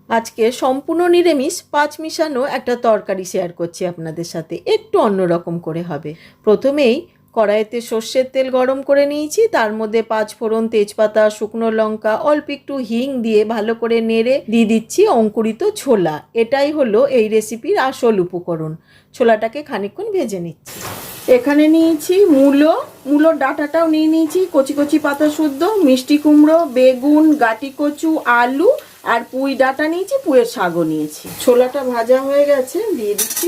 আজকে সম্পূর্ণ নিরামিষ পাঁচ মিশানো একটা তরকারি শেয়ার করছি আপনাদের সাথে, একটু অন্যরকম করে হবে। প্রথমেই কড়াইতে সর্ষের তেল গরম করে নিয়েছি, তার মধ্যে পাঁচ ফোড়ন, তেজপাতা, শুকনো লঙ্কা, অল্প একটু হিং দিয়ে ভালো করে নেড়ে দিয়ে দিচ্ছি অঙ্কুরিত ছোলা। এটাই হলো এই রেসিপির আসল উপকরণ। ছোলাটাকে খানিকক্ষণ ভেজে নিচ্ছি। এখানে নিয়েছি মূলোর ডাঁটাটাও নিয়ে নিয়েছি, কচি কচি পাতা শুদ্ধ, মিষ্টি কুমড়ো, বেগুন, গাটি কচু, আলু আর পুঁই ডাঁটা নিয়েছি, পুঁয়ের শাকও নিয়েছি। ছোলাটা ভাজা হয়ে গেছে, দিয়ে দিচ্ছি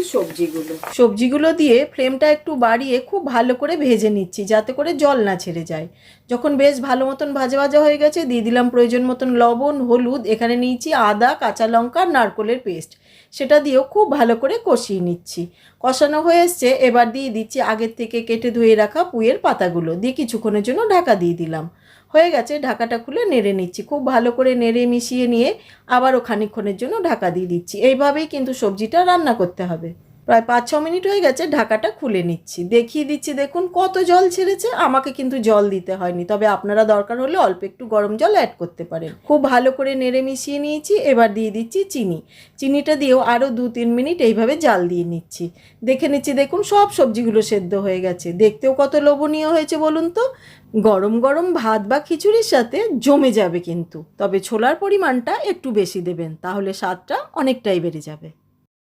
সবজিগুলো দিয়ে ফ্লেমটা একটু বাড়িয়ে খুব ভালো করে ভেজে নিচ্ছি, যাতে করে জল না ছেড়ে যায়। যখন বেশ ভালো মতন ভাজা ভাজা হয়ে গেছে, দিয়ে দিলাম প্রয়োজন মতন লবণ, হলুদ। এখানে নিয়েছি আদা, কাঁচা লঙ্কা, নারকোলের পেস্ট, সেটা দিয়েও খুব ভালো করে কষিয়ে নিচ্ছি। কষানো হয়ে এসছে, এবার দিয়ে দিচ্ছি আগের থেকে কেটে ধুয়ে রাখা পুঁইয়ের পাতাগুলো, দিয়ে কিছুক্ষণের জন্য ঢাকা দিয়ে দিলাম। হয়ে গেছে, ঢাকাটা খুলে নেড়ে নিচ্ছি। খুব ভালো করে নেড়ে মিশিয়ে নিয়ে আবারও খানিকক্ষণের জন্য ঢাকা দিয়ে দিচ্ছি। এইভাবেই কিন্তু সবজিটা রান্না করতে হবে। প্রায় 5-6 মিনিট হয়ে গেছে, ঢাকাটা খুলে নিচ্ছি, দেখিয়ে দিচ্ছি। দেখুন কত জল ছেড়েছে। আমাকে কিন্তু জল দিতে হয়নি, তবে আপনারা দরকার হলে অল্প একটু গরম জল অ্যাড করতে পারেন। খুব ভালো করে নেড়ে মিশিয়ে নিয়েছি। এবার দিয়ে দিচ্ছি চিনিটা দিয়েও আরও 2-3 মিনিট এইভাবে জাল দিয়ে নিচ্ছি। দেখে নিচ্ছি, দেখুন সব সবজিগুলো সেদ্ধ হয়ে গেছে। দেখতেও কত লোভনীয় হয়েছে বলুন তো। গরম গরম ভাত বা খিচুড়ির সাথে জমে যাবে কিন্তু, তবে ছোলার পরিমাণটা একটু বেশি দেবেন, তাহলে স্বাদটা অনেকটাই বেড়ে যাবে।